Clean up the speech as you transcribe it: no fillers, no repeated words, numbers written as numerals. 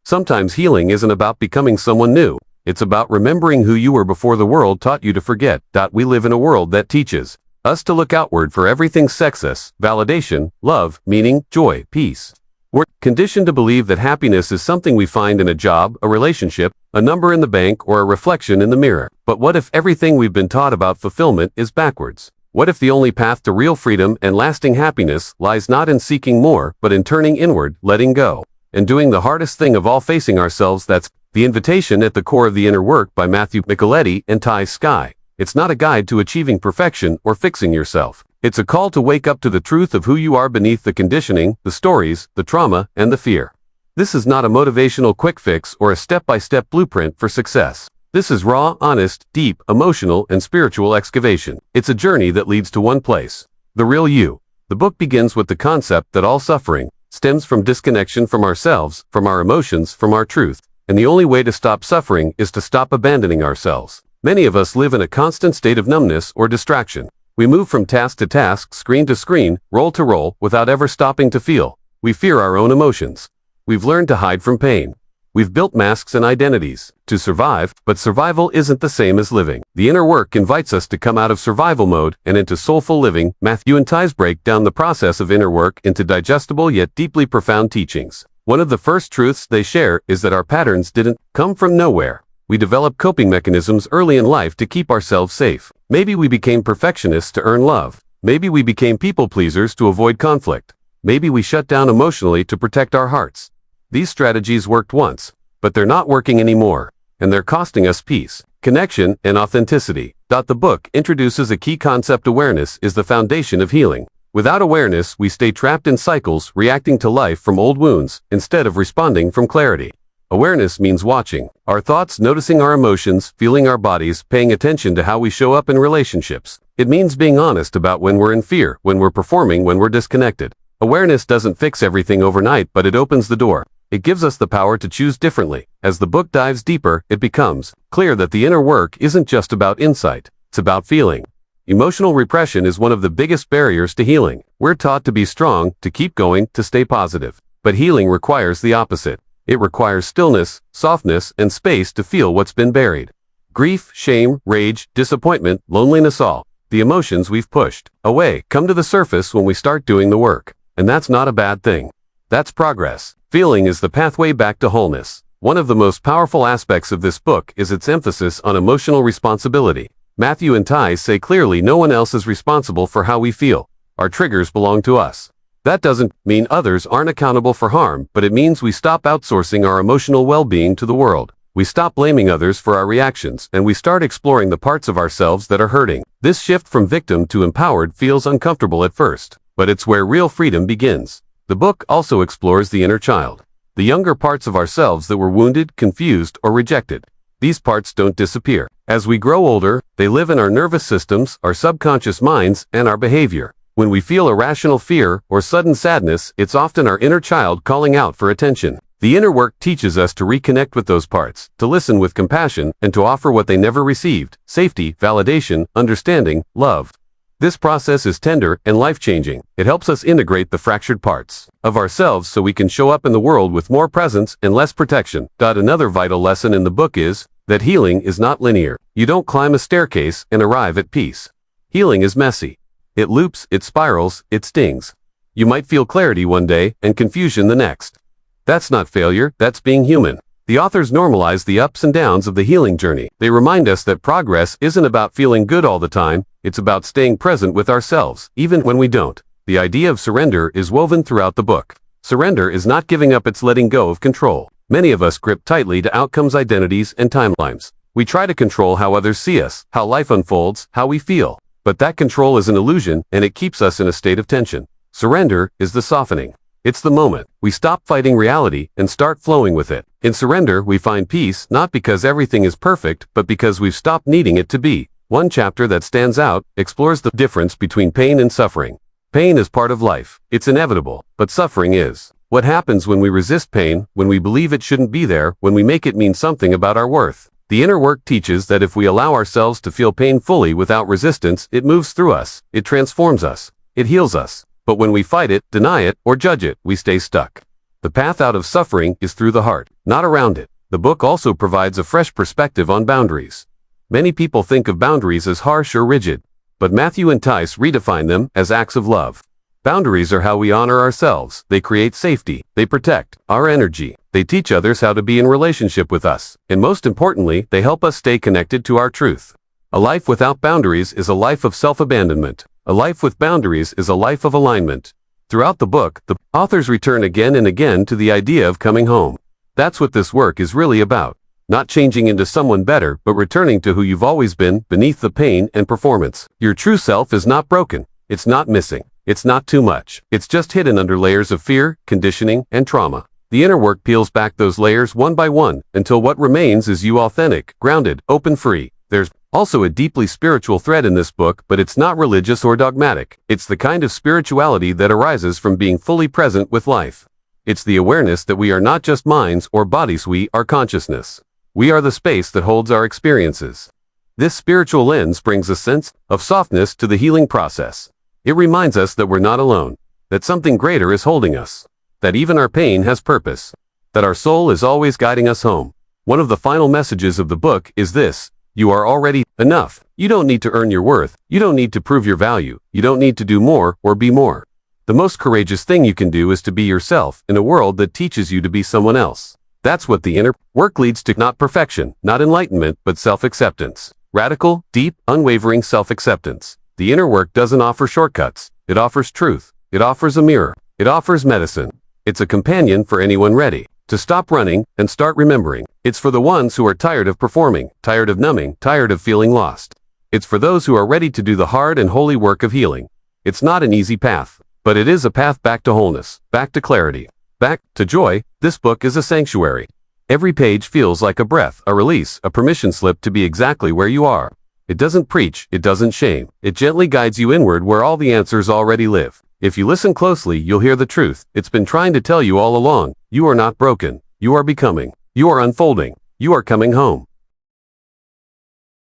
Sometimes healing isn't about becoming someone new. It's about remembering who you were before the world taught you to forget. We live in a world that teaches us to look outward for everything: success, validation, love, meaning, joy, peace. We're conditioned to believe that happiness is something we find in a job, a relationship, a number in the bank, or a reflection in the mirror. But what if everything we've been taught about fulfillment is backwards? What if the only path to real freedom and lasting happiness lies not in seeking more, but in turning inward, letting go, and doing the hardest thing of all, facing ourselves? That's The Invitation at the Core of the Inner Work by Mathew Micheletti and Ty Sky. It's not a guide to achieving perfection or fixing yourself. It's a call to wake up to the truth of who you are beneath the conditioning, the stories, the trauma, and the fear. This is not a motivational quick fix or a step-by-step blueprint for success. This is raw, honest, deep, emotional, and spiritual excavation. It's a journey that leads to one place: the real you. The book begins with the concept that all suffering stems from disconnection from ourselves, from our emotions, from our truth. And the only way to stop suffering is to stop abandoning ourselves. Many of us live in a constant state of numbness or distraction. We move from task to task, screen to screen, role to role, without ever stopping to feel. We fear our own emotions. We've learned to hide from pain. We've built masks and identities to survive, but survival isn't the same as living. The inner work invites us to come out of survival mode and into soulful living. Mathew and Ty's break down the process of inner work into digestible yet deeply profound teachings. One of the first truths they share is that our patterns didn't come from nowhere. We develop coping mechanisms early in life to keep ourselves safe. Maybe we became perfectionists to earn love. Maybe we became people pleasers to avoid conflict. Maybe we shut down emotionally to protect our hearts. These strategies worked once, but they're not working anymore, and they're costing us peace, connection, and authenticity. The book introduces a key concept: awareness is the foundation of healing. Without awareness, we stay trapped in cycles, reacting to life from old wounds, instead of responding from clarity. Awareness means watching our thoughts, noticing our emotions, feeling our bodies, paying attention to how we show up in relationships. It means being honest about when we're in fear, when we're performing, when we're disconnected. Awareness doesn't fix everything overnight, but it opens the door. It gives us the power to choose differently. As the book dives deeper, it becomes clear that the inner work isn't just about insight, it's about feeling. Emotional repression is one of the biggest barriers to healing. We're taught to be strong, to keep going, to stay positive. But healing requires the opposite. It requires stillness, softness, and space to feel what's been buried. Grief, shame, rage, disappointment, loneliness, all the emotions we've pushed away come to the surface when we start doing the work. And that's not a bad thing. That's progress. Feeling is the pathway back to wholeness. One of the most powerful aspects of this book is its emphasis on emotional responsibility. Mathew and Ty say clearly no one else is responsible for how we feel. Our triggers belong to us. That doesn't mean others aren't accountable for harm, but it means we stop outsourcing our emotional well-being to the world. We stop blaming others for our reactions, and we start exploring the parts of ourselves that are hurting. This shift from victim to empowered feels uncomfortable at first, but it's where real freedom begins. The book also explores the inner child, the younger parts of ourselves that were wounded, confused, or rejected. These parts don't disappear. As we grow older, they live in our nervous systems, our subconscious minds, and our behavior. When we feel irrational fear or sudden sadness, it's often our inner child calling out for attention. The inner work teaches us to reconnect with those parts, to listen with compassion, and to offer what they never received: safety, validation, understanding, love. This process is tender and life-changing. It helps us integrate the fractured parts of ourselves so we can show up in the world with more presence and less protection. Another vital lesson in the book is that healing is not linear. You don't climb a staircase and arrive at peace. Healing is messy. It loops, it spirals, it stings. You might feel clarity one day and confusion the next. That's not failure, that's being human. The authors normalize the ups and downs of the healing journey. They remind us that progress isn't about feeling good all the time, it's about staying present with ourselves, even when we don't. The idea of surrender is woven throughout the book. Surrender is not giving up, it's letting go of control. Many of us grip tightly to outcomes, identities, and timelines. We try to control how others see us, how life unfolds, how we feel. But that control is an illusion, and it keeps us in a state of tension. Surrender is the softening. It's the moment we stop fighting reality and start flowing with it. In surrender, we find peace, not because everything is perfect, but because we've stopped needing it to be. One chapter that stands out explores the difference between pain and suffering. Pain is part of life. It's inevitable, but suffering is. What happens when we resist pain, when we believe it shouldn't be there, when we make it mean something about our worth? The inner work teaches that if we allow ourselves to feel pain fully without resistance, it moves through us, it transforms us, it heals us. But when we fight it, deny it, or judge it, we stay stuck. The path out of suffering is through the heart, not around it. The book also provides a fresh perspective on boundaries. Many people think of boundaries as harsh or rigid, but Matthew and Tice redefine them as acts of love. Boundaries are how we honor ourselves. They create safety. They protect our energy. They teach others how to be in relationship with us. And most importantly, they help us stay connected to our truth. A life without boundaries is a life of self-abandonment. A life with boundaries is a life of alignment. Throughout the book, the authors return again and again to the idea of coming home. That's what this work is really about. Not changing into someone better, but returning to who you've always been, beneath the pain and performance. Your true self is not broken. It's not missing. It's not too much. It's just hidden under layers of fear, conditioning, and trauma. The inner work peels back those layers one by one, until what remains is you, authentic, grounded, open, free. There's also a deeply spiritual thread in this book, but it's not religious or dogmatic. It's the kind of spirituality that arises from being fully present with life. It's the awareness that we are not just minds or bodies, we are consciousness. We are the space that holds our experiences. This spiritual lens brings a sense of softness to the healing process. It reminds us that we're not alone, that something greater is holding us, that even our pain has purpose, that our soul is always guiding us home. One of the final messages of the book is this: you are already enough. You don't need to earn your worth. You don't need to prove your value. You don't need to do more or be more. The most courageous thing you can do is to be yourself in a world that teaches you to be someone else. That's what the inner work leads to, not perfection, not enlightenment, but self-acceptance. Radical, deep, unwavering self-acceptance. The inner work doesn't offer shortcuts. It offers truth. It offers a mirror. It offers medicine. It's a companion for anyone ready to stop running and start remembering. It's for the ones who are tired of performing, tired of numbing, tired of feeling lost. It's for those who are ready to do the hard and holy work of healing. It's not an easy path, but it is a path back to wholeness, back to clarity, back to joy. This book is a sanctuary. Every page feels like a breath, a release, a permission slip to be exactly where you are. It doesn't preach, it doesn't shame. It gently guides you inward where all the answers already live. If you listen closely, you'll hear the truth. It's been trying to tell you all along. You are not broken. You are becoming. You are unfolding. You are coming home.